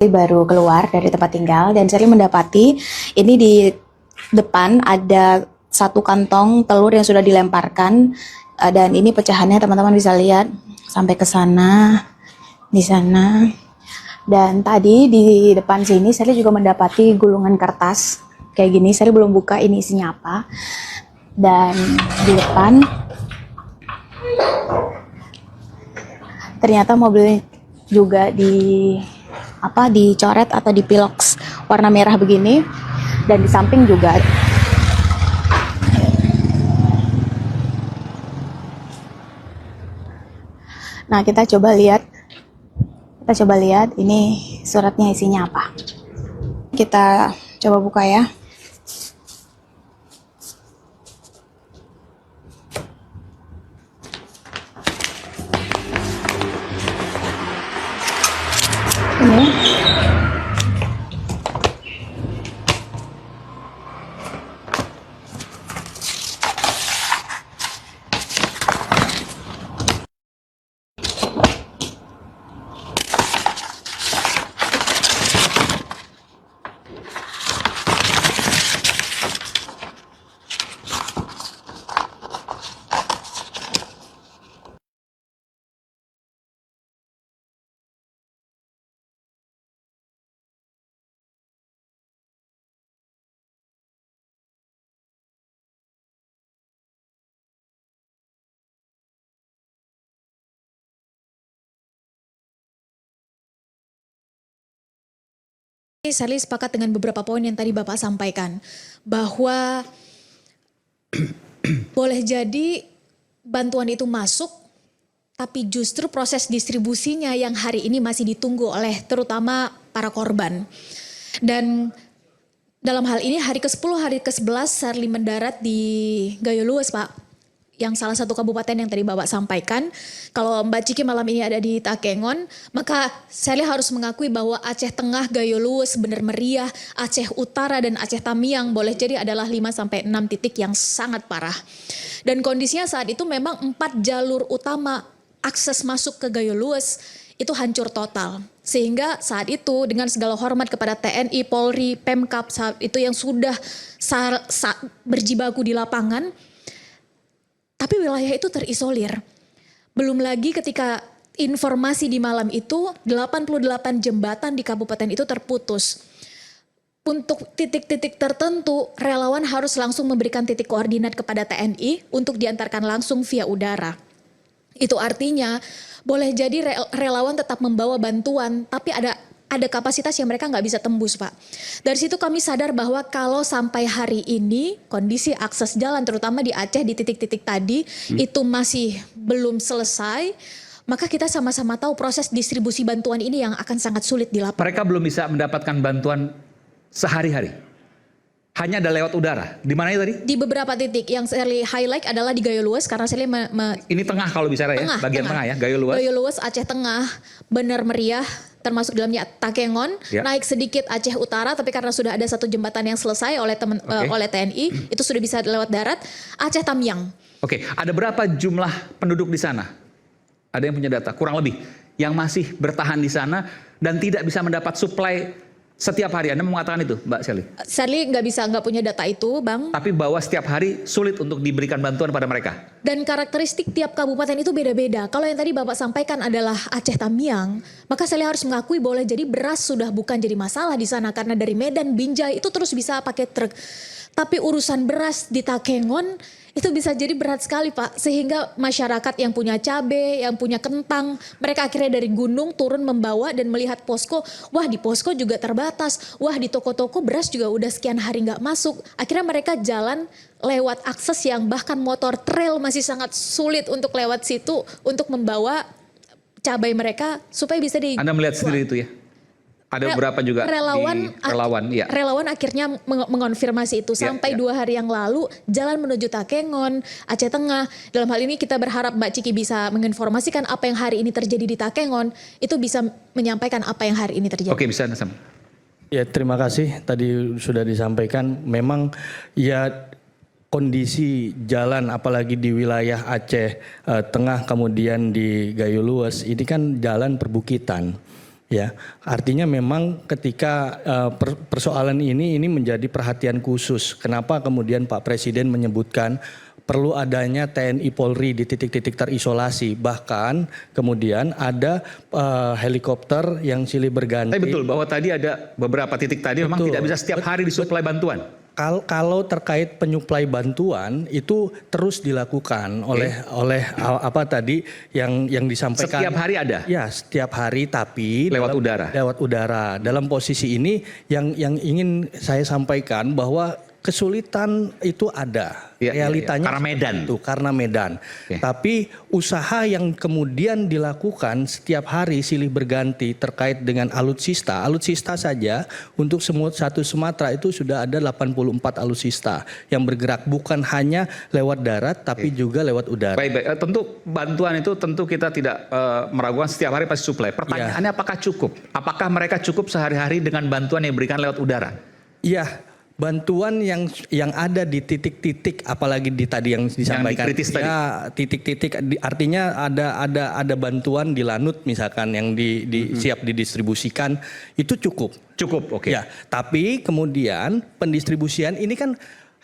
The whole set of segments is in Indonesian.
Baru keluar dari tempat tinggal dan Sherly mendapati ini di depan ada satu kantong telur yang sudah dilemparkan, dan ini pecahannya teman-teman bisa lihat sampai ke sana, di sana. Dan tadi di depan sini Sherly juga mendapati gulungan kertas kayak gini. Sherly belum buka ini isinya apa. Dan di depan ternyata mobil juga dicoret atau dipiloks warna merah begini, dan di samping juga. Nah, kita coba lihat ini suratnya isinya apa. Kita coba buka ya. Ini Sherly sepakat dengan beberapa poin yang tadi Bapak sampaikan, bahwa boleh jadi bantuan itu masuk, tapi justru proses distribusinya yang hari ini masih ditunggu oleh terutama para korban. Dan dalam hal ini hari ke-10, hari ke-11 Sherly mendarat di Gayo Luwes, Pak. Yang salah satu kabupaten yang tadi Bapak sampaikan. Kalau Mbak Ciki malam ini ada di Takengon, maka Sherly harus mengakui bahwa Aceh Tengah, Gayo Luwes, Bener Meriah, Aceh Utara, dan Aceh Tamiang boleh jadi adalah 5-6 titik yang sangat parah. Dan kondisinya saat itu memang 4 jalur utama akses masuk ke Gayo Luwes itu hancur total. Sehingga saat itu dengan segala hormat kepada TNI, Polri, Pemkab saat itu yang sudah berjibaku di lapangan, tapi wilayah itu terisolir. Belum lagi ketika informasi di malam itu 88 jembatan di kabupaten itu terputus. Untuk titik-titik tertentu relawan harus langsung memberikan titik koordinat kepada TNI untuk diantarkan langsung via udara. Itu artinya boleh jadi relawan tetap membawa bantuan, tapi ada kapasitas yang mereka nggak bisa tembus, Pak. Dari situ kami sadar bahwa kalau sampai hari ini kondisi akses jalan terutama di Aceh di titik-titik tadi itu masih belum selesai, maka kita sama-sama tahu proses distribusi bantuan ini yang akan sangat sulit di lapangan. Mereka belum bisa mendapatkan bantuan sehari-hari. Hanya ada lewat udara. Di mana tadi? Di beberapa titik yang Sherly highlight adalah di Gayo Luwes karena Sherly ini tengah kalau bicara ya, bagian tengah ya, Gayo Luwes. Gayo Luwes, Aceh Tengah, Bener Meriah, termasuk dalamnya Takengon, naik sedikit Aceh Utara, tapi karena sudah ada satu jembatan yang selesai oleh oleh TNI, itu sudah bisa lewat darat. Aceh Tamiang. Oke, ada berapa jumlah penduduk di sana? Ada yang punya data? Kurang lebih yang masih bertahan di sana dan tidak bisa mendapat suplai setiap hari. Anda mengatakan itu, Mbak Sherly? Sherly nggak punya data itu, Bang. Tapi bahwa setiap hari sulit untuk diberikan bantuan pada mereka. Dan karakteristik tiap kabupaten itu beda-beda. Kalau yang tadi Bapak sampaikan adalah Aceh Tamiang, maka Sherly harus mengakui boleh jadi beras sudah bukan jadi masalah di sana karena dari Medan, Binjai itu terus bisa pakai truk. Tapi urusan beras di Takengon itu bisa jadi berat sekali, Pak. Sehingga masyarakat yang punya cabai, yang punya kentang, mereka akhirnya dari gunung turun membawa dan melihat posko. Wah, di posko juga terbatas. Wah, di toko-toko beras juga udah sekian hari nggak masuk. Akhirnya mereka jalan lewat akses yang bahkan motor trail masih sangat sulit untuk lewat situ untuk membawa cabai mereka supaya bisa di. Anda melihat sendiri itu ya? Ada beberapa juga relawan akhirnya mengonfirmasi itu sampai 2 hari yang lalu jalan menuju Takengon, Aceh Tengah. Dalam hal ini kita berharap Mbak Ciki bisa menginformasikan apa yang hari ini terjadi di Takengon, itu bisa menyampaikan apa yang hari ini terjadi. Oke, bisa Nasam. Ya, terima kasih. Tadi sudah disampaikan memang ya kondisi jalan apalagi di wilayah Aceh Tengah kemudian di Gayo Luwes ini kan jalan perbukitan. Ya, artinya memang ketika persoalan ini menjadi perhatian khusus. Kenapa kemudian Pak Presiden menyebutkan perlu adanya TNI Polri di titik-titik terisolasi. Bahkan kemudian ada helikopter yang silih berganti. Tapi betul bahwa tadi ada beberapa titik tadi memang tidak bisa setiap hari disuplai bantuan. Kalau terkait penyuplai bantuan itu terus dilakukan oleh apa tadi yang disampaikan. Setiap hari ada? Ya, setiap hari, tapi lewat udara. Lewat udara. Dalam posisi ini yang ingin saya sampaikan bahwa kesulitan itu ada, realitanya karena Medan. Karena Medan. Tapi usaha yang kemudian dilakukan setiap hari silih berganti terkait dengan alutsista saja untuk satu Sumatera itu sudah ada 84 alutsista yang bergerak bukan hanya lewat darat tapi juga lewat udara. Baik. Tentu bantuan itu tentu kita tidak meragukan setiap hari pasti suplai. Pertanyaannya apakah cukup? Apakah mereka cukup sehari-hari dengan bantuan yang diberikan lewat udara? Iya. Bantuan yang ada di titik-titik, apalagi di tadi yang disampaikan, ya titik-titik, artinya ada bantuan di Lanut misalkan yang siap didistribusikan, itu cukup. Cukup, oke. Ya, tapi kemudian pendistribusian ini kan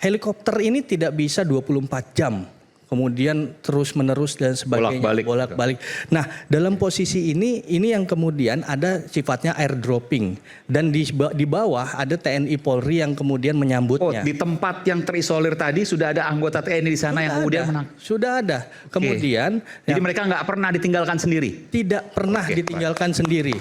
helikopter ini tidak bisa 24 jam. Kemudian terus menerus dan sebagainya, bolak-balik. Nah, dalam posisi ini yang kemudian ada sifatnya airdropping dan di bawah ada TNI Polri yang kemudian menyambutnya. Di tempat yang terisolir tadi sudah ada anggota TNI di sana yang kemudian menang. Sudah ada. Kemudian jadi mereka nggak pernah ditinggalkan sendiri. Tidak pernah ditinggalkan sendiri.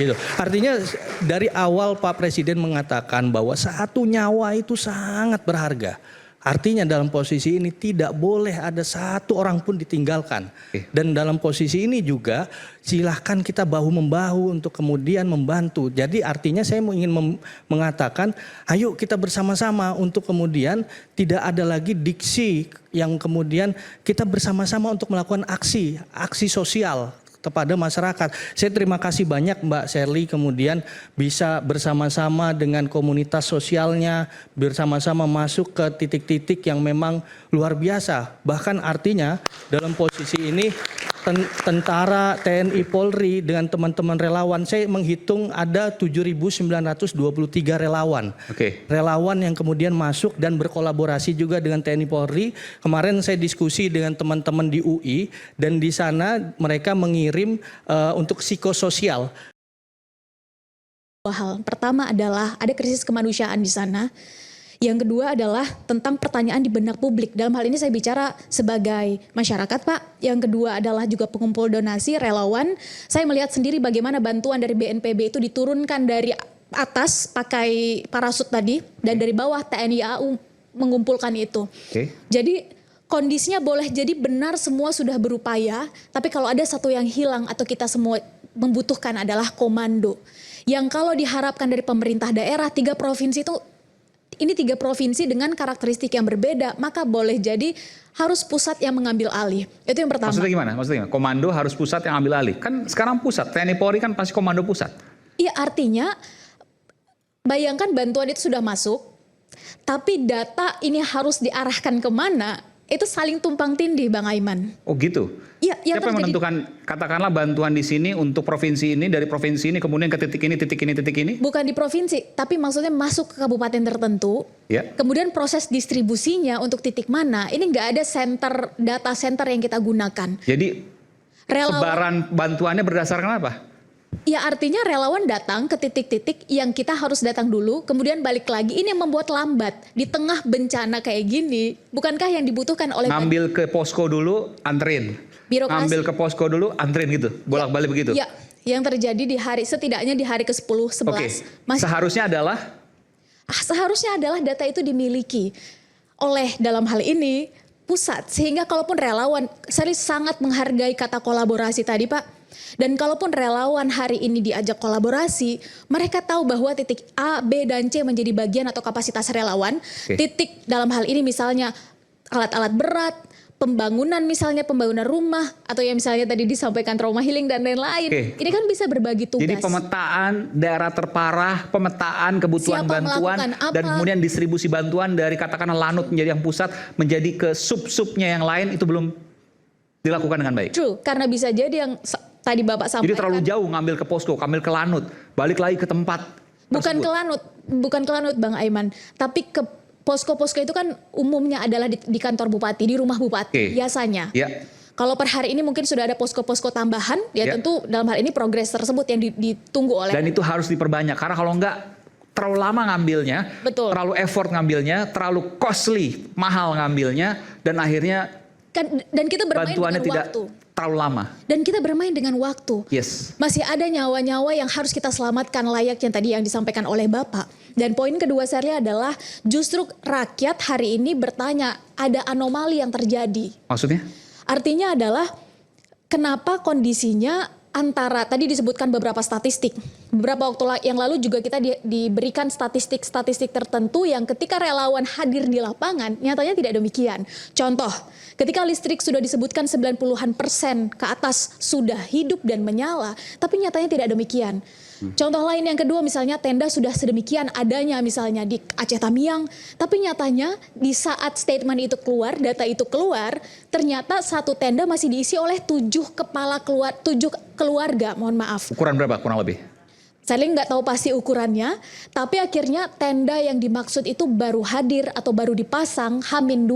Gitu. Artinya dari awal Pak Presiden mengatakan bahwa satu nyawa itu sangat berharga. Artinya dalam posisi ini tidak boleh ada satu orang pun ditinggalkan. Dan dalam posisi ini juga silahkan kita bahu-membahu untuk kemudian membantu. Jadi artinya saya ingin mengatakan ayo kita bersama-sama untuk kemudian tidak ada lagi diksi yang kemudian kita bersama-sama untuk melakukan aksi sosial kepada masyarakat. Saya terima kasih banyak Mbak Sherly kemudian bisa bersama-sama dengan komunitas sosialnya, bersama-sama masuk ke titik-titik yang memang luar biasa. Bahkan artinya dalam posisi ini tentara, TNI, Polri dengan teman-teman relawan, saya menghitung ada 7.923 relawan. Relawan yang kemudian masuk dan berkolaborasi juga dengan TNI Polri. Kemarin saya diskusi dengan teman-teman di UI dan di sana mereka mengirim untuk psikososial. Dua hal. Pertama adalah ada krisis kemanusiaan di sana. Yang kedua adalah tentang pertanyaan di benak publik. Dalam hal ini saya bicara sebagai masyarakat, Pak. Yang kedua adalah juga pengumpul donasi, relawan. Saya melihat sendiri bagaimana bantuan dari BNPB itu diturunkan dari atas pakai parasut tadi dan dari bawah TNI AU mengumpulkan itu. Jadi kondisinya boleh jadi benar semua sudah berupaya, tapi kalau ada satu yang hilang atau kita semua membutuhkan adalah komando. Yang kalau diharapkan dari pemerintah daerah 3 provinsi itu, ini 3 provinsi dengan karakteristik yang berbeda, maka boleh jadi harus pusat yang mengambil alih. Itu yang pertama. Maksudnya gimana? Komando harus pusat yang ambil alih. Kan sekarang pusat, TNI Polri kan pasti komando pusat. Iya, artinya bayangkan bantuan itu sudah masuk, tapi data ini harus diarahkan kemana, itu saling tumpang tindih Bang Aiman. Oh gitu? Iya. Siapa yang menentukan, katakanlah bantuan di sini untuk provinsi ini, dari provinsi ini kemudian ke titik ini, titik ini, titik ini? Bukan di provinsi, tapi maksudnya masuk ke kabupaten tertentu, kemudian proses distribusinya untuk titik mana, ini nggak ada data center yang kita gunakan. Jadi sebaran bantuannya berdasarkan apa? Ya artinya relawan datang ke titik-titik yang kita harus datang dulu, kemudian balik lagi. Ini yang membuat lambat di tengah bencana kayak gini. Bukankah yang dibutuhkan oleh ngambil ke posko dulu, anterin. Birokrasi. Ngambil ke posko dulu, anterin gitu, bolak-balik begitu. Ya, yang terjadi setidaknya di hari ke-10, 11. Seharusnya adalah data itu dimiliki oleh dalam hal ini pusat, sehingga kalaupun relawan, saya sangat menghargai kata kolaborasi tadi Pak. Dan kalaupun relawan hari ini diajak kolaborasi, mereka tahu bahwa titik A, B, dan C menjadi bagian atau kapasitas relawan. Titik dalam hal ini misalnya alat-alat berat, pembangunan misalnya pembangunan rumah, atau yang misalnya tadi disampaikan trauma healing dan lain-lain. Ini kan bisa berbagi tugas. Jadi pemetaan daerah terparah, pemetaan kebutuhan bantuan, dan kemudian distribusi bantuan dari katakanlah Lanut menjadi yang pusat, menjadi ke sub-subnya yang lain, itu belum dilakukan dengan baik. True, karena bisa jadi yang tadi Bapak sampaikan. Jadi terlalu jauh ngambil ke posko, ngambil ke Lanut, balik lagi ke tempat Bukan tersebut. bukan ke Lanut Bang Aiman, tapi ke posko-posko itu kan umumnya adalah di kantor bupati, di rumah bupati biasanya. Ya. Kalau per hari ini mungkin sudah ada posko-posko tambahan, ya tentu dalam hal ini progres tersebut yang ditunggu oleh. Dan itu harus diperbanyak karena kalau enggak terlalu lama ngambilnya, Betul. terlalu effort ngambilnya, terlalu costly, mahal ngambilnya, dan akhirnya Dan kita bermain bantuannya dengan tidak waktu. terlalu lama. Dan kita bermain dengan waktu. Yes. Masih ada nyawa-nyawa yang harus kita selamatkan layaknya tadi yang disampaikan oleh Bapak. Dan poin kedua saya adalah justru rakyat hari ini bertanya ada anomali yang terjadi. Maksudnya? Artinya adalah kenapa kondisinya antara tadi disebutkan beberapa statistik. Beberapa waktu yang lalu juga kita diberikan statistik-statistik tertentu yang ketika relawan hadir di lapangan nyatanya tidak demikian. Contoh, ketika listrik sudah disebutkan 90% ke atas sudah hidup dan menyala, tapi nyatanya tidak demikian. Contoh lain yang kedua misalnya tenda sudah sedemikian adanya misalnya di Aceh Tamiang, tapi nyatanya di saat statement itu keluar, data itu keluar, ternyata satu tenda masih diisi oleh 7 keluarga, mohon maaf. Ukuran berapa kurang lebih? Saya nggak tahu pasti ukurannya, tapi akhirnya tenda yang dimaksud itu baru hadir atau baru dipasang H-2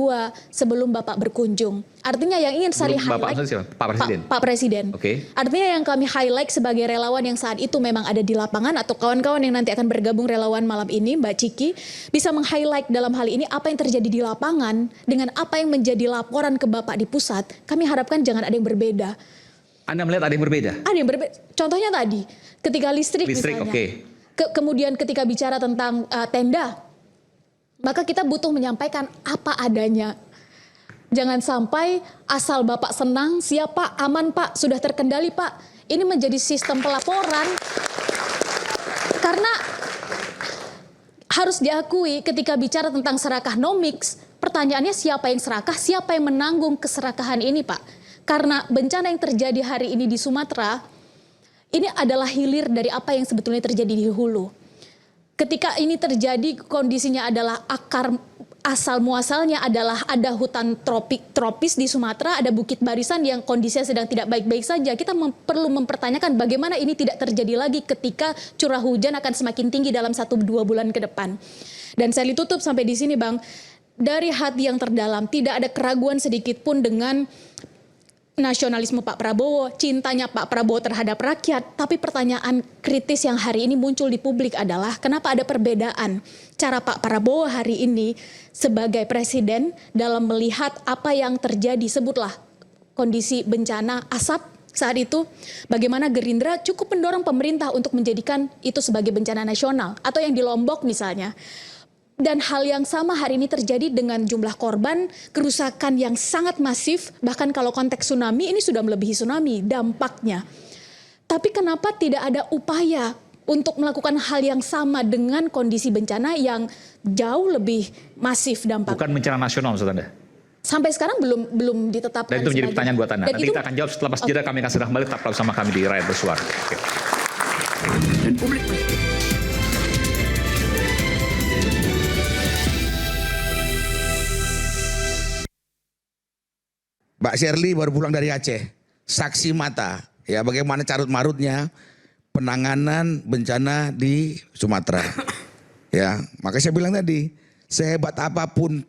sebelum Bapak berkunjung. Artinya yang ingin saya highlight, Pak Presiden. Pak Presiden. Oke. Artinya yang kami highlight sebagai relawan yang saat itu memang ada di lapangan atau kawan-kawan yang nanti akan bergabung relawan malam ini, Mbak Ciki, bisa meng-highlight dalam hal ini apa yang terjadi di lapangan dengan apa yang menjadi laporan ke Bapak di pusat. Kami harapkan jangan ada yang berbeda. Anda melihat ada yang berbeda? Ada yang berbeda. Contohnya tadi, ketika listrik misalnya. Oke. Kemudian ketika bicara tentang tenda, maka kita butuh menyampaikan apa adanya. Jangan sampai asal Bapak senang, siap Pak, aman Pak, sudah terkendali Pak. Ini menjadi sistem pelaporan. Karena harus diakui ketika bicara tentang serakah nomics, pertanyaannya siapa yang serakah, siapa yang menanggung keserakahan ini Pak. Karena bencana yang terjadi hari ini di Sumatera, ini adalah hilir dari apa yang sebetulnya terjadi di hulu. Ketika ini terjadi, kondisinya adalah asal muasalnya adalah ada hutan tropis di Sumatera, ada bukit barisan yang kondisinya sedang tidak baik-baik saja. Kita perlu mempertanyakan bagaimana ini tidak terjadi lagi ketika curah hujan akan semakin tinggi dalam 1-2 bulan ke depan. Dan saya tutup sampai di sini Bang, dari hati yang terdalam tidak ada keraguan sedikit pun dengan nasionalisme Pak Prabowo, cintanya Pak Prabowo terhadap rakyat, tapi pertanyaan kritis yang hari ini muncul di publik adalah kenapa ada perbedaan cara Pak Prabowo hari ini sebagai presiden dalam melihat apa yang terjadi, sebutlah kondisi bencana asap saat itu, bagaimana Gerindra cukup mendorong pemerintah untuk menjadikan itu sebagai bencana nasional, atau yang di Lombok misalnya. Dan hal yang sama hari ini terjadi dengan jumlah korban, kerusakan yang sangat masif, bahkan kalau konteks tsunami ini sudah melebihi tsunami dampaknya. Tapi kenapa tidak ada upaya untuk melakukan hal yang sama dengan kondisi bencana yang jauh lebih masif dampaknya? Bukan bencana nasional maksud Anda? Sampai sekarang belum ditetapkan. Dan itu menjadi pertanyaan buat Anda. Dan Nanti kita akan jawab setelah pas jeda, kami akan segera kembali, tetap bersama kami di Rakyat Bersuara. Oke. Dan publik Mbak Shirley baru pulang dari Aceh, saksi mata ya bagaimana carut marutnya penanganan bencana di Sumatera. Ya, makanya saya bilang tadi, sehebat apapun